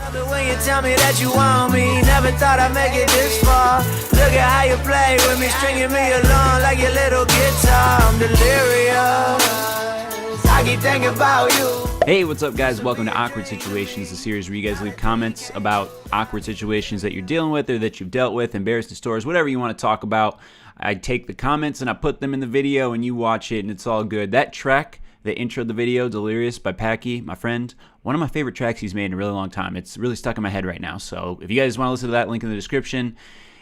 Love it when you tell me that you want me. Never thought I'd make it this far. Look at how you play with me, stringing me along like your little guitar. I'm delirious. I keep thinking about you. Hey, what's up, guys? Welcome to Awkward Situations, the series where you guys leave comments about awkward situations that you're dealing with or that you've dealt with, embarrassing stories, whatever you want to talk about. I take the comments and I put them in the video and you watch it and it's all good. That track, the intro of the video, Delirious by Packy, my friend, one of my favorite tracks he's made in a really long time. It's really stuck in my head right now. So if you guys want to listen to that, link in the description.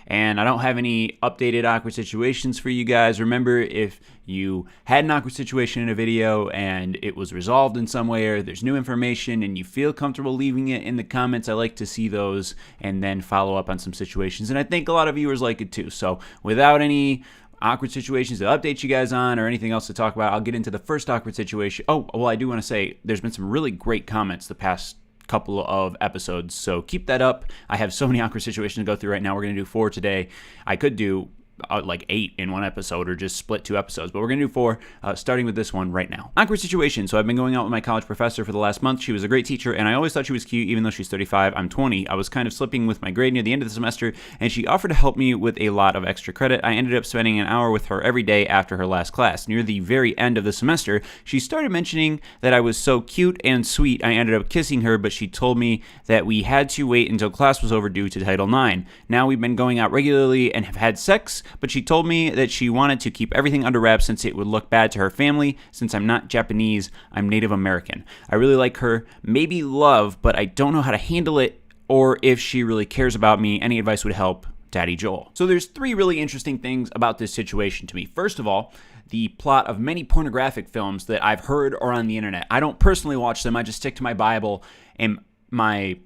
And I don't have any updated awkward situations for you guys. Remember, if you had an awkward situation in a video and it was resolved in some way or there's new information and you feel comfortable leaving it in the comments, I like to see those and then follow up on some situations. And I think a lot of viewers like it too. So without any awkward situations to update you guys on or anything else to talk about, I'll get into the first awkward situation. Oh, well, I do want to say there's been some really great comments the past couple of episodes, so keep that up. I have so many awkward situations to go through right now. We're going to do 4 today. I could do like 8 in one episode or just split 2 episodes, but we're going to do 4, starting with this one right now. Awkward situation. So I've been going out with my college professor for the last month. She was a great teacher, and I always thought she was cute, even though she's 35. I'm 20. I was kind of slipping with my grade near the end of the semester, and she offered to help me with a lot of extra credit. I ended up spending an hour with her every day after her last class. Near the very end of the semester, she started mentioning that I was so cute and sweet. I ended up kissing her, but she told me that we had to wait until class was over due to Title IX. Now we've been going out regularly and have had sex, but she told me that she wanted to keep everything under wraps since it would look bad to her family. Since I'm not Japanese, I'm Native American. I really like her, maybe love, but I don't know how to handle it or if she really cares about me. Any advice would help. Daddy Joel. So there's 3 really interesting things about this situation to me. First of all, the plot of many pornographic films that I've heard are on the internet. I don't personally watch them. I just stick to my Bible and I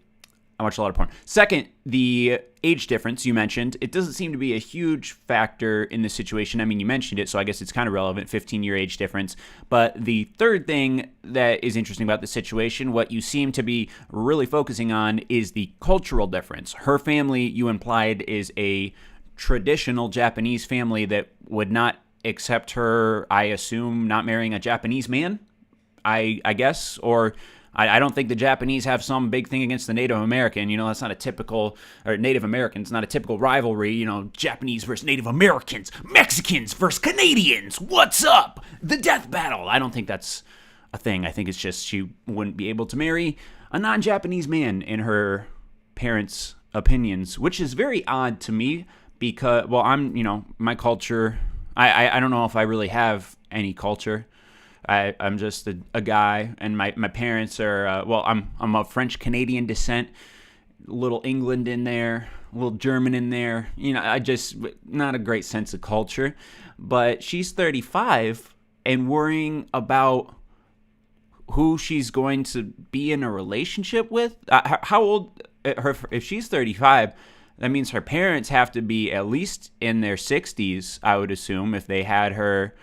watch a lot of porn. Second, the age difference you mentioned. It doesn't seem to be a huge factor in this situation. I mean, you mentioned it, so I guess it's kind of relevant, 15-year age difference. But the third thing that is interesting about the situation, what you seem to be really focusing on, is the cultural difference. Her family, you implied, is a traditional Japanese family that would not accept her, I assume, not marrying a Japanese man, I guess, or I don't think the Japanese have some big thing against the Native American. You know, that's not a typical, or Native Americans, not a typical rivalry, you know, Japanese versus Native Americans, Mexicans versus Canadians, what's up? The death battle. I don't think that's a thing. I think it's just she wouldn't be able to marry a non-Japanese man in her parents' opinions, which is very odd to me because, well, I'm, you know, my culture, I don't know if I really have any culture. I'm just a guy, and my parents are, well, I'm of French-Canadian descent, a little England in there, a little German in there. You know, I just, not a great sense of culture. But she's 35 and worrying about who she's going to be in a relationship with. How old, if she's 35, that means her parents have to be at least in their 60s, I would assume, if they had her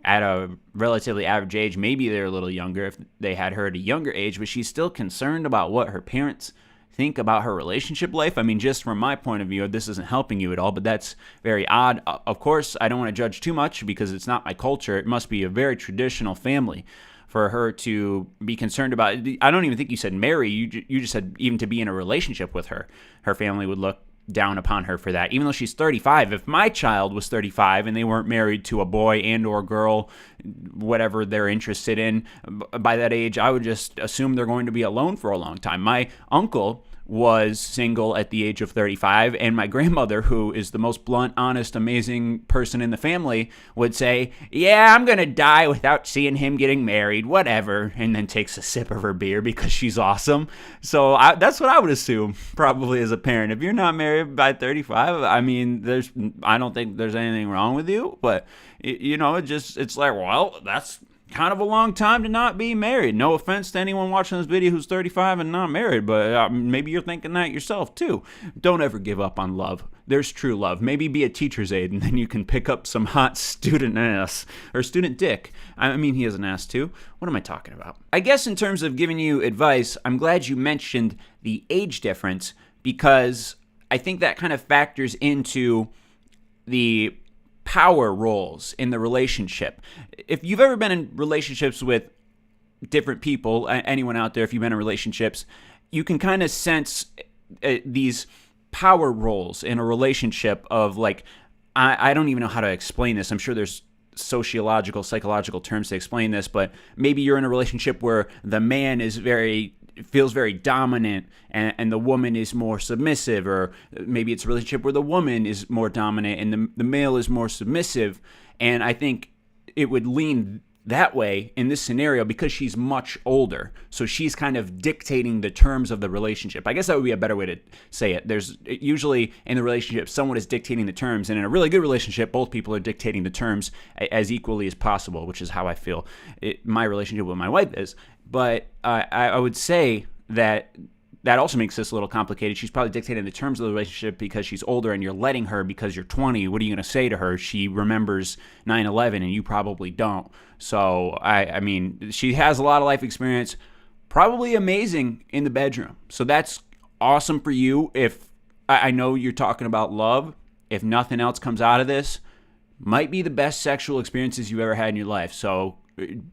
at a relatively average age. Maybe they're a little younger if they had her at a younger age, but she's still concerned about what her parents think about her relationship life. I mean, just from my point of view, this isn't helping you at all, but that's very odd. Of course, I don't want to judge too much because it's not my culture. It must be a very traditional family for her to be concerned about. I don't even think you said marry. You just said even to be in a relationship with her. Her family would look down upon her for that, even though she's 35. If my child was 35 and they weren't married to a boy and or girl, whatever they're interested in, by that age, I would just assume they're going to be alone for a long time. My uncle was single at the age of 35, and my grandmother, who is the most blunt, honest, amazing person in the family, would say, yeah, I'm gonna die without seeing him getting married, whatever, and then takes a sip of her beer because she's awesome. So that's what I would assume, probably, as a parent. If you're not married by 35, I mean, I don't think there's anything wrong with you, but, you know, it's like, well, that's kind of a long time to not be married. No offense to anyone watching this video who's 35 and not married, but maybe you're thinking that yourself too. Don't ever give up on love. There's true love. Maybe be a teacher's aide and then you can pick up some hot student ass or student dick. I mean, he has an ass too. What am I talking about? I guess in terms of giving you advice, I'm glad you mentioned the age difference because I think that kind of factors into the power roles in the relationship. If you've ever been in relationships with different people, anyone out there, if you've been in relationships, you can kind of sense these power roles in a relationship of like, I don't even know how to explain this. I'm sure there's psychological terms to explain this, but maybe you're in a relationship where the man feels very dominant and the woman is more submissive, or maybe it's a relationship where the woman is more dominant and the male is more submissive. And I think it would lean that way in this scenario because she's much older. So she's kind of dictating the terms of the relationship. I guess that would be a better way to say it. There's usually in the relationship, someone is dictating the terms. And in a really good relationship, both people are dictating the terms as equally as possible, which is how I feel my relationship with my wife is. But I would say that also makes this a little complicated. She's probably dictating the terms of the relationship because she's older and you're letting her because you're 20. What are you going to say to her? She remembers 9/11 and you probably don't. So, I mean, she has a lot of life experience, probably amazing in the bedroom. So that's awesome for you. If I know you're talking about love, if nothing else comes out of this, might be the best sexual experiences you've ever had in your life. So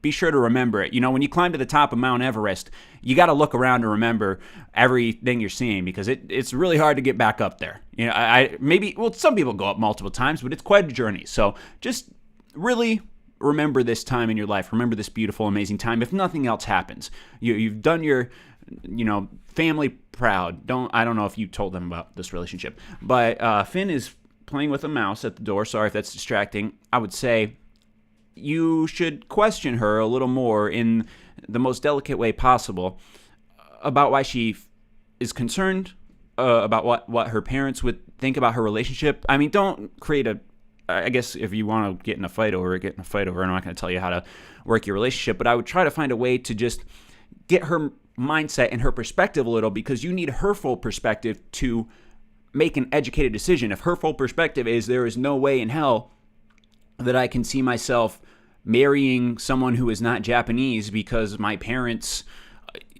be sure to remember it. You know, when you climb to the top of Mount Everest, you got to look around and remember everything you're seeing because it's really hard to get back up there. You know, some people go up multiple times, but it's quite a journey. So just really remember this time in your life. Remember this beautiful, amazing time. If nothing else happens, you've done your, family proud. I don't know if you told them about this relationship, but Finn is playing with a mouse at the door. Sorry if that's distracting. I would say you should question her a little more in the most delicate way possible about why she is concerned about what her parents would think about her relationship. I mean, don't create I guess if you want to get in a fight over it, I'm not going to tell you how to work your relationship, but I would try to find a way to just get her mindset and her perspective a little, because you need her full perspective to make an educated decision. If her full perspective is there is no way in hell that I can see myself marrying someone who is not Japanese because my parents,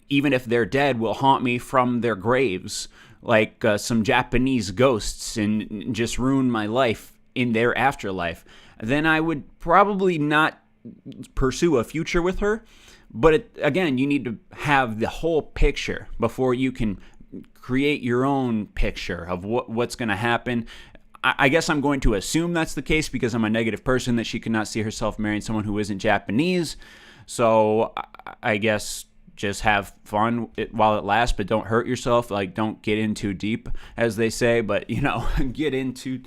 even if they're dead, will haunt me from their graves like some Japanese ghosts and just ruin my life in their afterlife, then I would probably not pursue a future with her. But again, you need to have the whole picture before you can create your own picture of what's going to happen. I guess I'm going to assume that's the case because I'm a negative person, that she could not see herself marrying someone who isn't Japanese. So I guess just have fun while it lasts, but don't hurt yourself. Like, don't get in too deep, as they say, but, get in too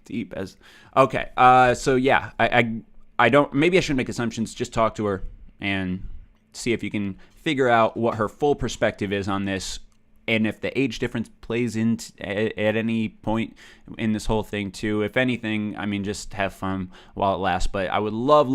deep as... Okay, so yeah, I don't... Maybe I shouldn't make assumptions. Just talk to her and see if you can figure out what her full perspective is on this, and if the age difference plays in at any point in this whole thing too. If anything, I mean, just have fun while it lasts. But I would love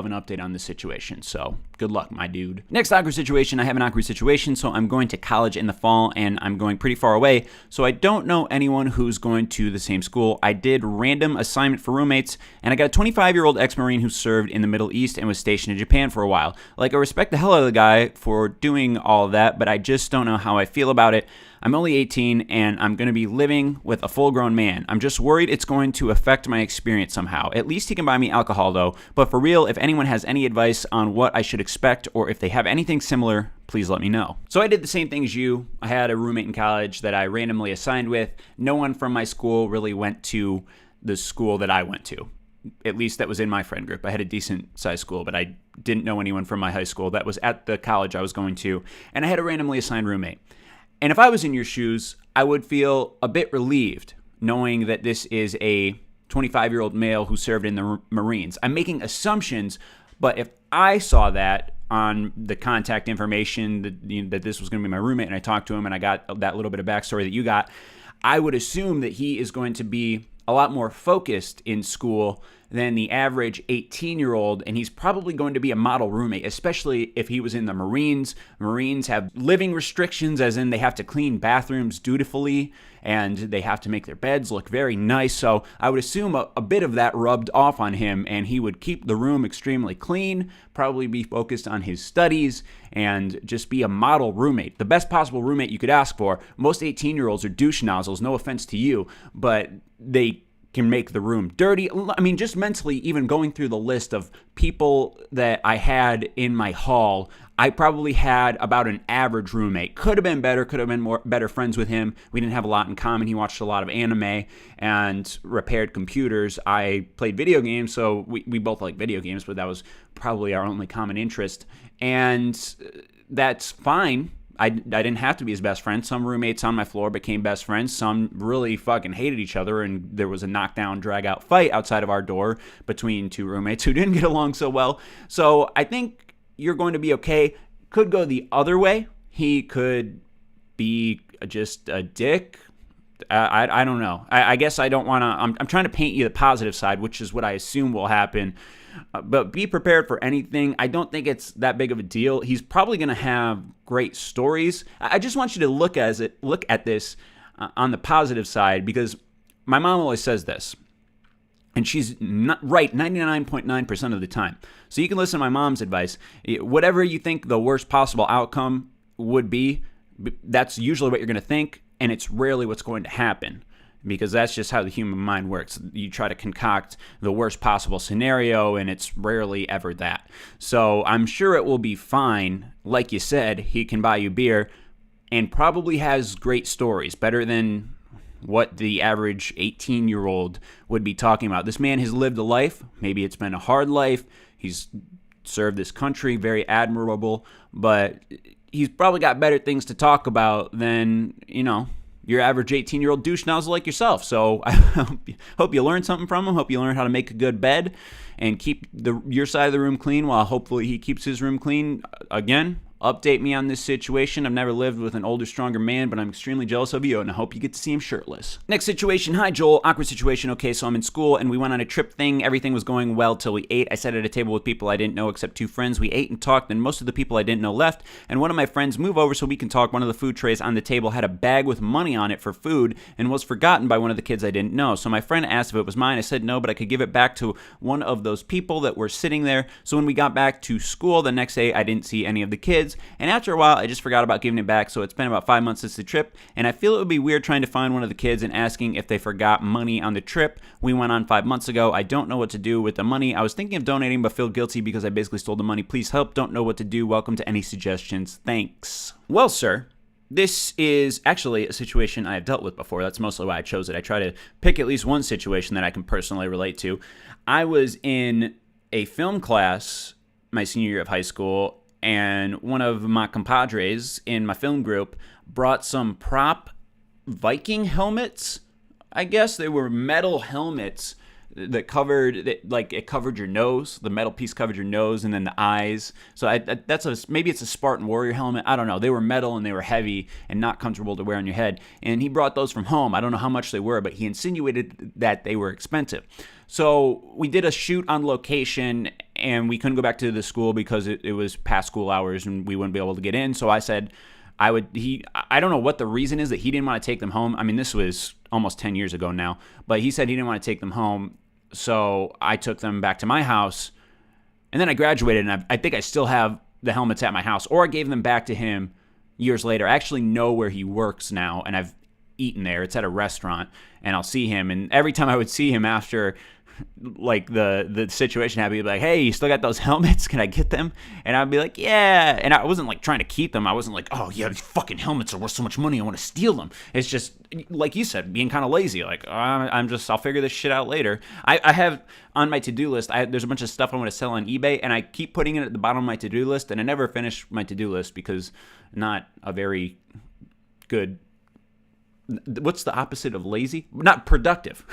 an update on this situation. So good luck, my dude. Next awkward situation. I have an awkward situation. So I'm going to college in the fall, and I'm going pretty far away. So I don't know anyone who's going to the same school. I did random assignment for roommates, and I got a 25-year-old ex-Marine who served in the Middle East and was stationed in Japan for a while. Like, I respect the hell out of the guy for doing all of that, but I just don't know how I feel about it. I'm only 18, and I'm going to be living with a full-grown man. I'm just worried it's going to affect my experience somehow. At least he can buy me alcohol, though. But for real, if anyone has any advice on what I should expect, or if they have anything similar, please let me know. So I did the same thing as you. I had a roommate in college that I randomly assigned with. No one from my school really went to the school that I went to. At least that was in my friend group. I had a decent-sized school, but I didn't know anyone from my high school that was at the college I was going to. And I had a randomly assigned roommate. And if I was in your shoes, I would feel a bit relieved knowing that this is a 25-year-old male who served in the Marines. I'm making assumptions, but if I saw that on the contact information that this was going to be my roommate, and I talked to him and I got that little bit of backstory that you got, I would assume that he is going to be a lot more focused in school than the average 18-year-old, and he's probably going to be a model roommate, especially if he was in the Marines. Marines have living restrictions, as in they have to clean bathrooms dutifully, and they have to make their beds look very nice. So I would assume a bit of that rubbed off on him, and he would keep the room extremely clean, probably be focused on his studies, and just be a model roommate. The best possible roommate you could ask for. Most 18-year-olds are douche nozzles, no offense to you, but they can make the room dirty. I mean, just mentally, even going through the list of people that I had in my hall, I probably had about an average roommate. Could have been better, could have been better friends with him. We didn't have a lot in common. He watched a lot of anime and repaired computers. I played video games, so we both like video games, but that was probably our only common interest. And that's fine. I didn't have to be his best friend. Some roommates on my floor became best friends. Some really fucking hated each other, and there was a knockdown, drag-out fight outside of our door between two roommates who didn't get along so well. So I think you're going to be okay. Could go the other way. He could be just a dick. I don't know. I guess I don't want to... I'm trying to paint you the positive side, which is what I assume will happen. But be prepared for anything. I don't think it's that big of a deal. He's probably going to have great stories. I just want you to look at this on the positive side, because my mom always says this, and she's not right 99.9% of the time. So you can listen to my mom's advice. Whatever you think the worst possible outcome would be, that's usually what you're going to think, and it's rarely what's going to happen. Because that's just how the human mind works. You try to concoct the worst possible scenario, and it's rarely ever that. So I'm sure it will be fine. Like you said, he can buy you beer and probably has great stories, better than what the average 18-year-old would be talking about. This man has lived a life. Maybe it's been a hard life. He's served this country, very admirable, but he's probably got better things to talk about than, your average 18-year-old douche nozzle like yourself. So I hope you learned something from him. Hope you learned how to make a good bed and keep your side of the room clean while hopefully he keeps his room clean. Again, update me on this situation. I've never lived with an older, stronger man, but I'm extremely jealous of you, and I hope you get to see him shirtless. Next situation. Hi, Joel. Awkward situation. Okay, so I'm in school, and we went on a trip thing. Everything was going well till we ate. I sat at a table with people I didn't know except two friends. We ate and talked, and most of the people I didn't know left, and one of my friends moved over so we can talk. One of the food trays on the table had a bag with money on it for food and was forgotten by one of the kids I didn't know. So my friend asked if it was mine. I said no, but I could give it back to one of those people that were sitting there. So when we got back to school the next day, I didn't see any of the kids, and after a while, I just forgot about giving it back. So it's been about 5 months since the trip, and I feel it would be weird trying to find one of the kids and asking if they forgot money on the trip we went on 5 months ago. I don't know what to do with the money. I was thinking of donating, but feel guilty because I basically stole the money. Please help. Don't know what to do. Welcome to any suggestions. Thanks. Well, sir, this is actually a situation I have dealt with before. That's mostly why I chose it. I try to pick at least one situation that I can personally relate to. I was in a film class my senior year of high school, and one of my compadres in my film group brought some prop Viking helmets. I guess they were metal helmets that it covered your nose. The metal piece covered your nose and then the eyes. So maybe it's a Spartan Warrior helmet. I don't know. They were metal and they were heavy and not comfortable to wear on your head. And he brought those from home. I don't know how much they were, but he insinuated that they were expensive. So we did a shoot on location, and we couldn't go back to the school because it was past school hours and we wouldn't be able to get in. So I said I don't know what the reason is that he didn't want to take them home. I mean, this was almost 10 years ago now, but he said he didn't want to take them home. So I took them back to my house, and then I graduated, and I think I still have the helmets at my house, or I gave them back to him years later. I actually know where he works now, and I've eaten there. It's at a restaurant, and I'll see him, and every time I would see him after like the situation happened, he'd be like, hey, you still got those helmets? Can I get them? And I'd be like, yeah. And I wasn't like trying to keep them. I wasn't like, oh yeah, these fucking helmets are worth so much money, I want to steal them. It's just, like you said, being kind of lazy. Like, I'll figure this shit out later. I have on my to-do list, there's a bunch of stuff I want to sell on eBay, and I keep putting it at the bottom of my to-do list, and I never finish my to-do list because not a very good... What's the opposite of lazy? Not productive.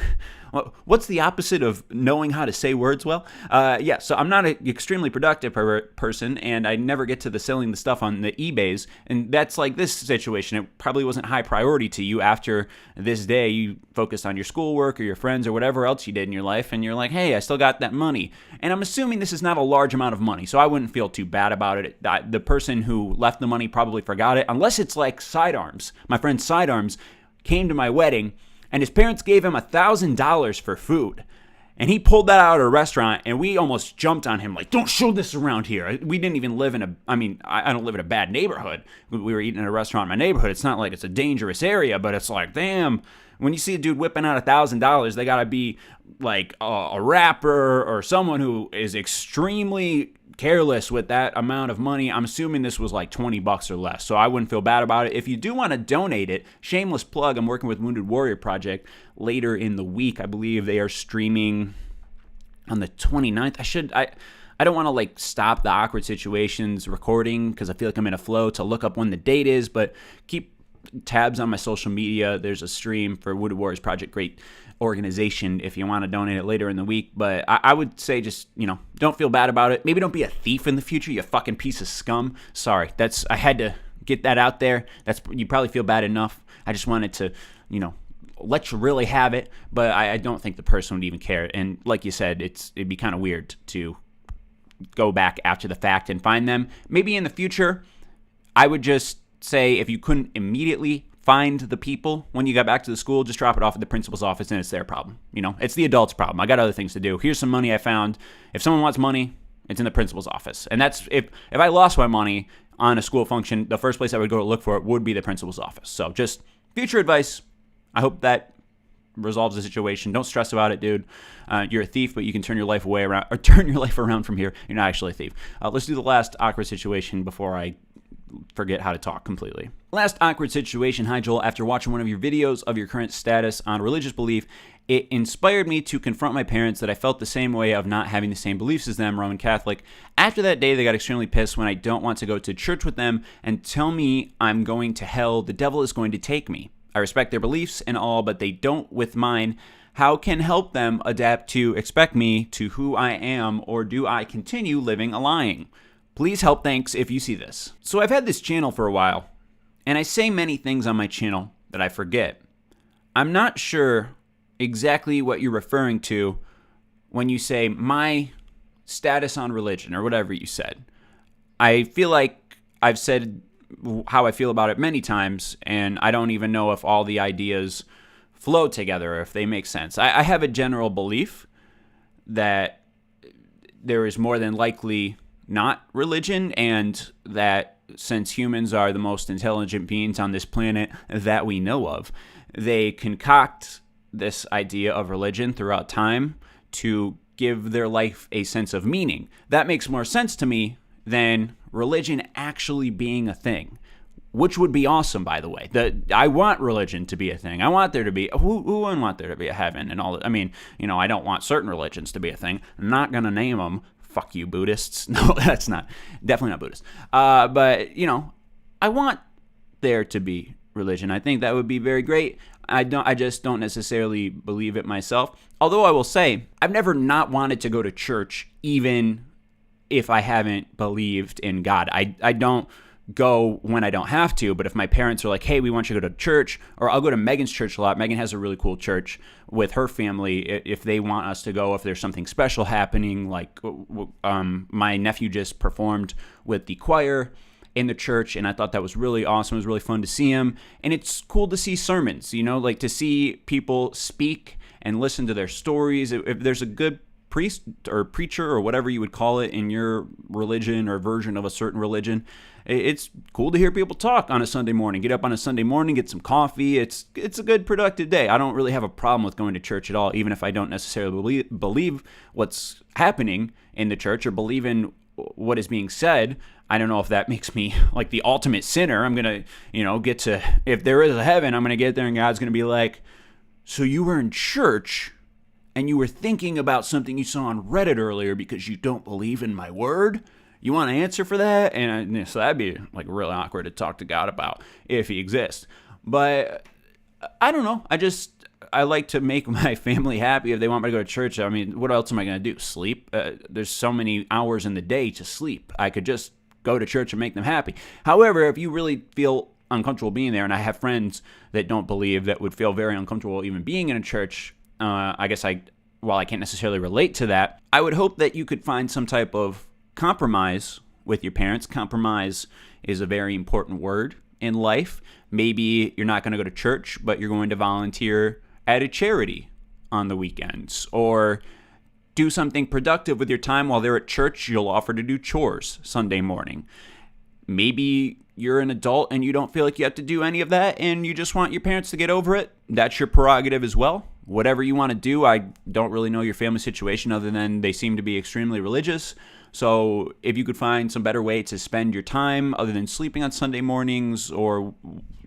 What's the opposite of knowing how to say words well? So I'm not an extremely productive person, and I never get to the selling the stuff on the eBays. And that's like this situation. It probably wasn't high priority to you after this day. You focused on your schoolwork or your friends or whatever else you did in your life, and you're like, hey, I still got that money. And I'm assuming this is not a large amount of money, so I wouldn't feel too bad about it. The person who left the money probably forgot it, unless it's like Sidearms. My friend Sidearms came to my wedding, and his parents gave him $1,000 for food. And he pulled that out at a restaurant, and we almost jumped on him like, don't show this around here. We didn't even live in I don't live in a bad neighborhood. We were eating at a restaurant in my neighborhood. It's not like it's a dangerous area, but it's like, damn, When you see a dude whipping out $1,000, they gotta be like a rapper or someone who is extremely careless with that amount of money. I'm assuming this was like $20 or less, so I wouldn't feel bad about it. If you do want to donate it, shameless plug, I'm working with Wounded Warrior Project later in the week. I believe they are streaming on the 29th. I don't want to like stop the Awkward Situations recording because I feel like I'm in a flow to look up when the date is, but keep tabs on my social media. There's a stream for Wounded Warriors Project. Great organization if you want to donate it later in the week. But I would say just, don't feel bad about it. Maybe don't be a thief in the future, you fucking piece of scum. Sorry, I had to get that out there. You probably feel bad enough. I just wanted to, let you really have it, but I don't think the person would even care. And like you said, it'd be kind of weird to go back after the fact and find them. Maybe in the future, I would just say if you couldn't immediately find the people when you got back to the school, just drop it off at the principal's office and it's their problem. It's the adult's problem. I got other things to do. Here's some money I found. If someone wants money, it's in the principal's office. And that's if I lost my money on a school function, the first place I would go to look for it would be the principal's office. So just future advice. I hope that resolves the situation. Don't stress about it, dude. You're a thief, but you can turn your life around from here. You're not actually a thief. Let's do the last awkward situation before I forget how to talk completely. Last awkward situation. Hi, Joel. After watching one of your videos of your current status on religious belief, it inspired me to confront my parents that I felt the same way of not having the same beliefs as them, Roman Catholic. After that day, they got extremely pissed when I don't want to go to church with them and tell me I'm going to hell. The devil is going to take me. I respect their beliefs and all, but they don't with mine. How can help them adapt to expect me to who I am, or do I continue living a lying? Please help, thanks, if you see this. So I've had this channel for a while, and I say many things on my channel that I forget. I'm not sure exactly what you're referring to when you say my status on religion or whatever you said. I feel like I've said how I feel about it many times, and I don't even know if all the ideas flow together or if they make sense. I have a general belief that there is more than likely not religion, and that since humans are the most intelligent beings on this planet that we know of, they concoct this idea of religion throughout time to give their life a sense of meaning. That makes more sense to me than religion actually being a thing, which would be awesome, by the way. I want religion to be a thing. I want there to be, who wouldn't want there to be a heaven and all that? I mean, I don't want certain religions to be a thing. I'm not going to name them. Fuck you, Buddhists. No, that's definitely not Buddhist. But, I want there to be religion. I think that would be very great. I just don't necessarily believe it myself. Although I will say, I've never not wanted to go to church, even if I haven't believed in God. I don't go when I don't have to, but if my parents are like, hey, we want you to go to church, or I'll go to Megan's church a lot. Megan has a really cool church with her family. If they want us to go, if there's something special happening, like my nephew just performed with the choir in the church, and I thought that was really awesome. It was really fun to see him, and it's cool to see sermons, like to see people speak and listen to their stories. If there's a good priest or preacher or whatever you would call it in your religion or version of a certain religion, it's cool to hear people talk on a Sunday morning. Get up on a Sunday morning, get some coffee. It's a good, productive day. I don't really have a problem with going to church at all, even if I don't necessarily believe what's happening in the church or believe in what is being said. I don't know if that makes me like the ultimate sinner. I'm going to, get to, if there is a heaven, I'm going to get there and God's going to be like, so you were in church and you were thinking about something you saw on Reddit earlier because you don't believe in my word? You want to answer for that? And so that'd be like really awkward to talk to God about if he exists. But I don't know. I like to make my family happy. If they want me to go to church, I mean, what else am I going to do? Sleep? There's so many hours in the day to sleep. I could just go to church and make them happy. However, if you really feel uncomfortable being there, and I have friends that don't believe that would feel very uncomfortable even being in a church, I guess while I can't necessarily relate to that, I would hope that you could find some type of compromise with your parents. Compromise is a very important word in life. Maybe you're not going to go to church, but you're going to volunteer at a charity on the weekends, or do something productive with your time while they're at church. You'll offer to do chores Sunday morning. Maybe you're an adult and you don't feel like you have to do any of that and you just want your parents to get over it, that's your prerogative as well. Whatever you want to do. I don't really know your family situation other than they seem to be extremely religious. So if you could find some better way to spend your time other than sleeping on Sunday mornings, or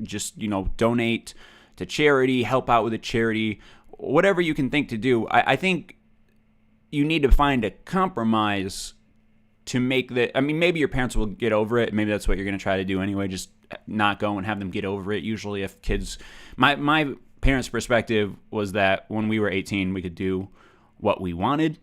just, donate to charity, help out with a charity, whatever you can think to do, I think you need to find a compromise to make that. I mean, maybe your parents will get over it. Maybe that's what you're going to try to do anyway. Just not go and have them get over it. Usually if kids, my parents' perspective was that when we were 18, we could do what we wanted.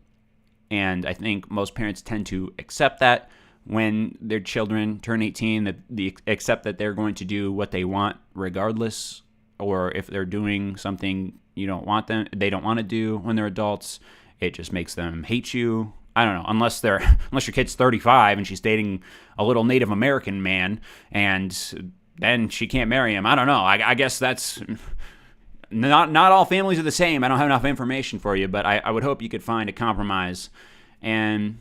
And I think most parents tend to accept that when their children turn 18, that they accept that they're going to do what they want regardless, or if they're doing something they don't want to do when they're adults, it just makes them hate you. I don't know, unless your kid's 35 and she's dating a little Native American man and then she can't marry him. I don't know. I guess that's not all families are the same. I don't have enough information for you, but I would hope you could find a compromise. And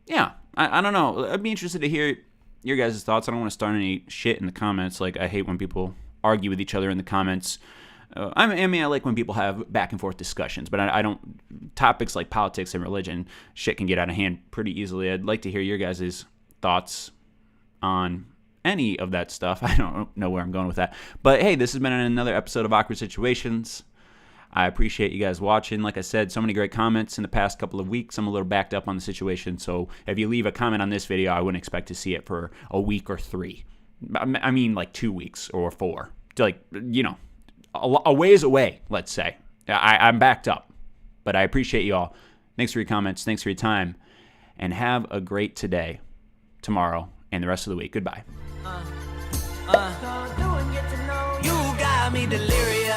yeah, I don't know. I'd be interested to hear your guys' thoughts. I don't want to start any shit in the comments. Like, I hate when people argue with each other in the comments. I like when people have back and forth discussions, but I don't. Topics like politics and religion, shit can get out of hand pretty easily. I'd like to hear your guys' thoughts on any of that stuff. I don't know where I'm going with that. But hey, this has been another episode of Awkward Situations. I appreciate you guys watching. Like I said, so many great comments in the past couple of weeks. I'm a little backed up on the situation, so if you leave a comment on this video, I wouldn't expect to see it for a week or 3. I mean, like 2 weeks or 4. Like, a ways away, let's say. I'm backed up. But I appreciate you all. Thanks for your comments. Thanks for your time. And have a great today, tomorrow, and the rest of the week. Goodbye. You got me delirious.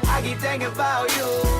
I keep thinking about you.